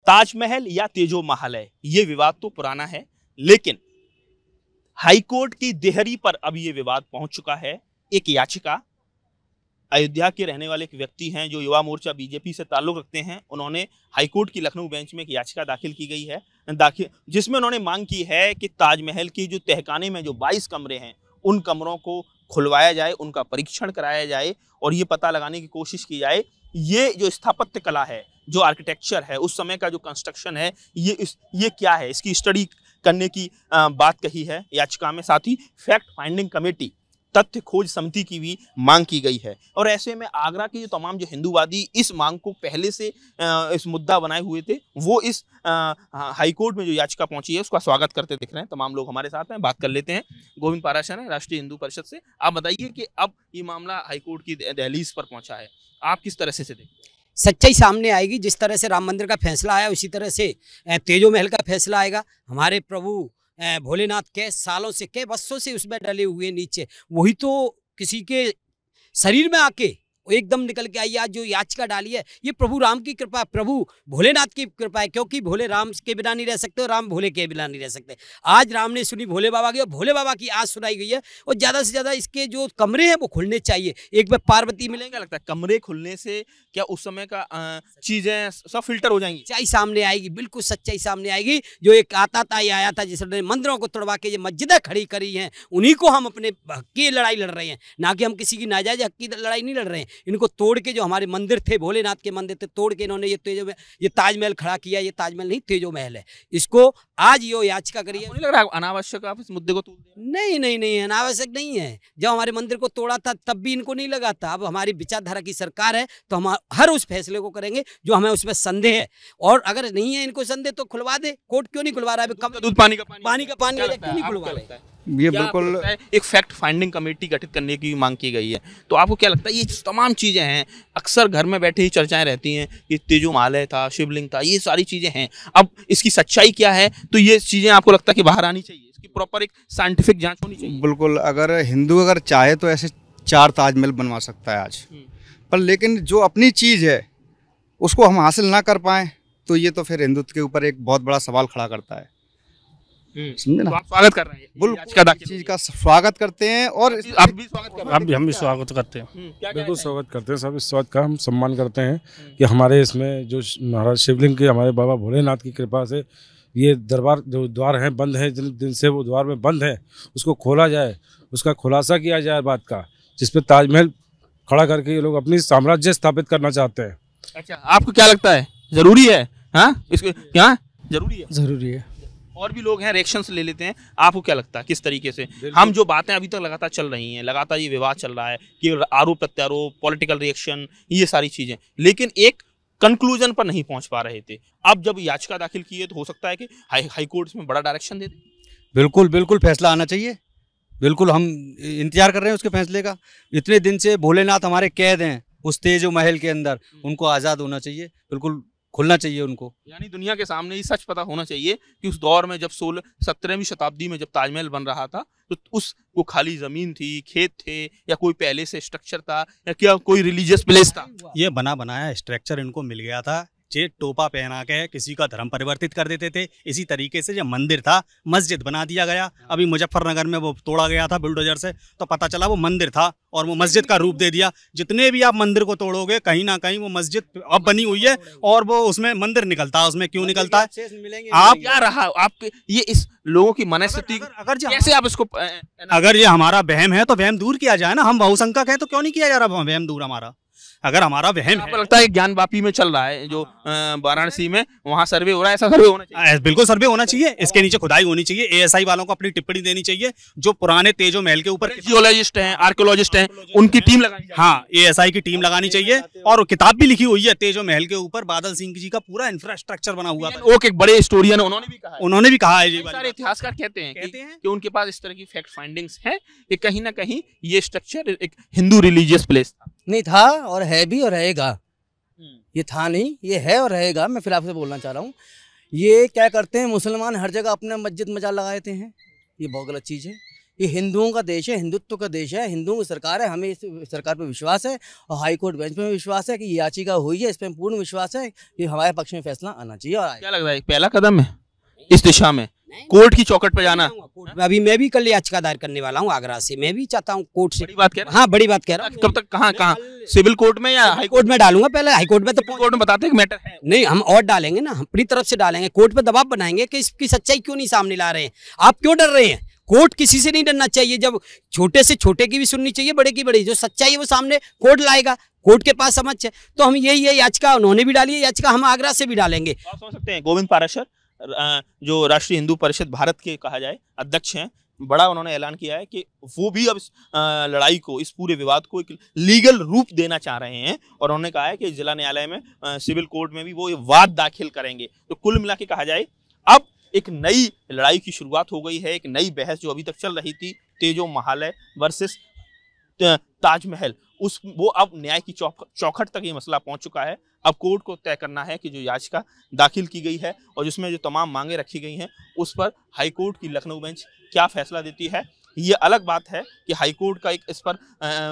ताजमहल या तेजो महल है, ये विवाद तो पुराना है, लेकिन हाईकोर्ट की देहरी पर अब ये विवाद पहुंच चुका है। एक याचिका, अयोध्या के रहने वाले एक व्यक्ति हैं जो युवा मोर्चा बीजेपी से ताल्लुक रखते हैं, उन्होंने हाईकोर्ट की लखनऊ बेंच में एक याचिका दाखिल की गई है, जिसमें उन्होंने मांग की है कि ताजमहल की जो तहखाने में जो 22 कमरे हैं, उन कमरों को खुलवाया जाए, उनका परीक्षण कराया जाए और ये पता लगाने की कोशिश की जाए ये जो स्थापत्य कला है, जो आर्किटेक्चर है, उस समय का जो कंस्ट्रक्शन है, ये क्या है, इसकी स्टडी करने की बात कही है याचिका में। साथ ही फैक्ट फाइंडिंग कमेटी, तथ्य खोज समिति की भी मांग की गई है। और ऐसे में आगरा के जो तमाम जो हिंदूवादी इस मांग को पहले से इस मुद्दा बनाए हुए थे, वो इस हाईकोर्ट में जो याचिका पहुंची है उसका स्वागत करते दिख रहे हैं। तमाम लोग हमारे साथ हैं, बात कर लेते हैं। गोविंद पाराशर है राष्ट्रीय हिंदू परिषद से। आप बताइए कि अब ये मामला हाईकोर्ट की दहलीज पर पहुंचा है, आप किस तरह से देखते हैं? सच्चाई सामने आएगी। जिस तरह से राम मंदिर का फैसला आया उसी तरह से तेजो महल का फैसला आएगा। हमारे प्रभु भोलेनाथ के सालों से के वर्षों से उसमें डले हुए नीचे, वही तो किसी के शरीर में आके एकदम निकल के आई। आज जो याचिका डाली है ये प्रभु राम की कृपा, प्रभु भोलेनाथ की कृपा है, क्योंकि भोले राम के बिना नहीं रह सकते और राम भोले के बिना नहीं रह सकते। आज राम ने सुनी भोले बाबा की और भोले बाबा की आज सुनाई गई है। और ज़्यादा से ज़्यादा इसके जो कमरे हैं वो खुलने चाहिए। एक बार पार्वती मिलेंगे, लगता है कमरे खुलने से क्या उस समय का चीज़ें सब फिल्टर हो जाएंगी, सच्चाई सामने आएगी, बिल्कुल सच्चाई सामने आएगी। जो एक आता था ये आया था जिसने मंदिरों को तोड़वा के ये मस्जिदें खड़ी करी हैं, उन्हीं को हम अपने हक की लड़ाई लड़ रहे हैं, ना कि हम किसी की नाजायज हक की लड़ाई नहीं लड़ रहे हैं। इनको तोड़ के जो हमारे मंदिर थे, भोलेनाथ के मंदिर थे, तोड़ के इन्होंने ये ताजमहल खड़ा किया। ये ताजमहल नहीं, तेजो महल है। इसको आज ये याचिका करी है। नहीं लग रहा अनावश्यक आप इस मुद्दे को तोड़ दें? नहीं नहीं नहीं, अनावश्यक नहीं है। जब हमारे मंदिर को तोड़ा था तब भी इनको नहीं लगा था। अब हमारी विचारधारा की सरकार है तो हम हर उस फैसले को करेंगे जो हमें उसमें संदेह है। और अगर नहीं है इनको संदेह तो खुलवा दे। कोर्ट क्यों नहीं खुलवा रहा है? दूध पानी का पानी क्यों नहीं खुलवा रहा है? ये बिल्कुल एक फैक्ट फाइंडिंग कमेटी गठित करने की मांग की गई है। तो आपको क्या लगता है ये तमाम चीज़ें हैं, अक्सर घर में बैठे ही चर्चाएं रहती हैं कि तेजो महल था, शिवलिंग था, ये सारी चीज़ें हैं। अब इसकी सच्चाई क्या है, तो ये चीज़ें आपको लगता है कि बाहर आनी चाहिए, इसकी प्रॉपर एक साइंटिफिक जांच होनी चाहिए? बिल्कुल, अगर हिंदू अगर चाहे तो ऐसे 4 ताजमहल बनवा सकता है आज, पर लेकिन जो अपनी चीज़ है उसको हम हासिल ना कर पाएँ तो ये तो फिर हिंदुत्व के ऊपर एक बहुत बड़ा सवाल खड़ा करता है। समझे ना? तो आप स्वागत कर रहे हैं, बिल्कुल चीज का स्वागत करते हैं और आप भी स्वागत कर रहे हैं? हम भी स्वागत करते हैं, बिल्कुल स्वागत करते हैं। सब इस स्वागत का हम सम्मान करते हैं कि हमारे इसमें जो महाराज शिवलिंग के, हमारे बाबा भोलेनाथ की कृपा से ये दरबार जो द्वार हैं बंद है, जिन दिन से वो द्वार में बंद है उसको खोला जाए, उसका खुलासा किया जाए बात का, जिसपे ताजमहल खड़ा करके ये लोग अपनी साम्राज्य स्थापित करना चाहते हैं। अच्छा, आपको क्या लगता है जरूरी है? हाँ, इसको क्या जरूरी है? जरूरी है। और भी लोग हैं, रिएक्शंस ले लेते हैं। आपको क्या लगता है किस तरीके से हम जो बातें अभी तक लगातार चल रही हैं, लगातार ये विवाद चल रहा है कि आरोप प्रत्यारोप, पॉलिटिकल रिएक्शन, ये सारी चीजें, लेकिन एक कंक्लूजन पर नहीं पहुंच पा रहे थे। अब जब याचिका दाखिल की है तो हो सकता है कि हाई कोर्ट इसमें बड़ा डायरेक्शन दे दे। बिल्कुल बिल्कुल फैसला आना चाहिए। बिल्कुल हम इंतजार कर रहे हैं उसके फैसले का। इतने दिन से भोलेनाथ हमारे कैद हैं उस तेजो महल के अंदर, उनको आज़ाद होना चाहिए, बिल्कुल खुलना चाहिए उनको। यानी दुनिया के सामने ये सच पता होना चाहिए कि उस दौर में जब 17वीं शताब्दी में जब ताजमहल बन रहा था तो उस वो खाली जमीन थी, खेत थे, या कोई पहले से स्ट्रक्चर था, या क्या कोई रिलीजियस प्लेस था? ये बना बनाया स्ट्रक्चर इनको मिल गया था। ये टोपा पहना के किसी का धर्म परिवर्तित कर देते थे। इसी तरीके से जब मंदिर था मस्जिद बना दिया गया। अभी मुजफ्फरनगर में वो तोड़ा गया था बुलडोजर से, तो पता चला वो मंदिर था और वो मस्जिद का रूप दे दिया। जितने भी आप मंदिर को तोड़ोगे कहीं ना कहीं वो मस्जिद अब बनी हुई है और वो उसमें मंदिर निकलता है। उसमें क्यों निकलता है? आप क्या रहा आपके ये इस लोगों की मनस्थिति, कैसे आप इसको अगर ये हमारा वहम है तो वहम दूर किया जाए ना। हम बहुसंख्यक हैं तो क्यों नहीं किया जा रहा वहम दूर हमारा? अगर हमारा वहम है, लगता है ज्ञान वापी में चल रहा है जो वाराणसी में, वहाँ सर्वे हो रहा है, ऐसा सर्वे होना चाहिए। बिल्कुल सर्वे होना चाहिए, इसके नीचे खुदाई होनी चाहिए। एएसआई वालों को अपनी टिप्पणी देनी चाहिए। जो पुराने तेजो महल के ऊपर जियोलॉजिस्ट हैं, आर्कियोलॉजिस्ट हैं, उनकी टीम लगानी चाहिए। हाँ, एएसआई की टीम लगानी चाहिए। और किताब भी लिखी हुई है तेजो महल के ऊपर, बादल सिंह जी का पूरा इंफ्रास्ट्रक्चर बना हुआ था। एक बड़े हिस्टोरियन उन्होंने भी कहा है, सारे इतिहासकार कहते हैं कि उनके पास इस तरह की फैक्ट फाइंडिंग्स हैं कि कहीं ना कहीं ये स्ट्रक्चर एक हिंदू रिलीजियस प्लेस था। नहीं था और है भी और रहेगा। ये था नहीं, ये है और रहेगा। मैं फिर आपसे बोलना चाह रहा हूँ, ये क्या करते हैं मुसलमान हर जगह अपने मस्जिद मजार लगा देते हैं। ये बहुत गलत चीज़ है। ये हिंदुओं का देश है, हिंदुत्व का देश है, हिंदुओं की सरकार है, हमें इस सरकार पर विश्वास है और हाई कोर्ट बेंच पे विश्वास है कि ये याचिका हुई है, इस पर पूर्ण विश्वास है कि हमारे पक्ष में फैसला आना चाहिए। और क्या लग रहा है पहला कदम है इस दिशा में, कोर्ट की चौखट पर जाना? अभी मैं भी कल याचिका दायर करने वाला हूँ आगरा से, मैं भी चाहता हूँ कोर्ट से। बड़ी बात कह रहा हाँ बड़ी बात कह रहा हूँ। कब तक कहाँ सिविल कोर्ट में या हाई कोर्ट में डालूंगा, पहले हाई कोर्ट में तो कोर्ट में बताते हैं कि मैटर है नहीं, हम और डालेंगे ना, हम अपनी तरफ से डालेंगे, कोर्ट पे दबाव बनाएंगे कि इसकी सच्चाई क्यों नहीं सामने ला रहे हैं, आप क्यों डर रहे हैं। कोर्ट किसी से नहीं डरना चाहिए, जब छोटे से छोटे की भी सुननी चाहिए, बड़े की बड़ी, जो सच्चाई है वो सामने कोर्ट लाएगा, कोर्ट के पास समझ है। तो हम यही याचिका उन्होंने भी डाली है, याचिका हम आगरा से भी डालेंगे। आप समझ सकते हैं गोविंद पाराशर जो राष्ट्रीय हिंदू परिषद भारत के कहा जाए अध्यक्ष हैं, बड़ा उन्होंने ऐलान किया है कि वो भी अब इस लड़ाई को, इस पूरे विवाद को एक लीगल रूप देना चाह रहे हैं और उन्होंने कहा है कि जिला न्यायालय में सिविल कोर्ट में भी वो वाद दाखिल करेंगे। तो कुल मिला के कहा जाए अब एक नई लड़ाई की शुरुआत हो गई है, एक नई बहस जो अभी तक चल रही थी तेजो महालय वर्सेस ताजमहल, वो अब न्याय की चौखट तक ये मसला पहुंच चुका है। अब कोर्ट को तय करना है कि जो याचिका दाखिल की गई है और जिसमें जो तमाम मांगे रखी गई हैं उस पर हाई कोर्ट की लखनऊ बेंच क्या फैसला देती है। ये अलग बात है कि हाई कोर्ट का एक इस पर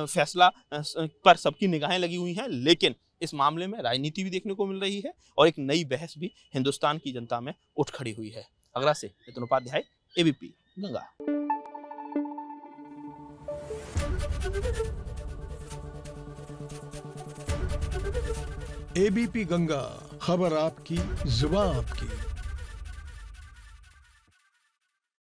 फैसला पर सबकी निगाहें लगी हुई हैं, लेकिन इस मामले में राजनीति भी देखने को मिल रही है और एक नई बहस भी हिंदुस्तान की जनता में उठ खड़ी हुई है। आगरा से नितिन उपाध्याय, एबीपी गंगा। एबीपी गंगा, खबर आपकी, जुबान आपकी।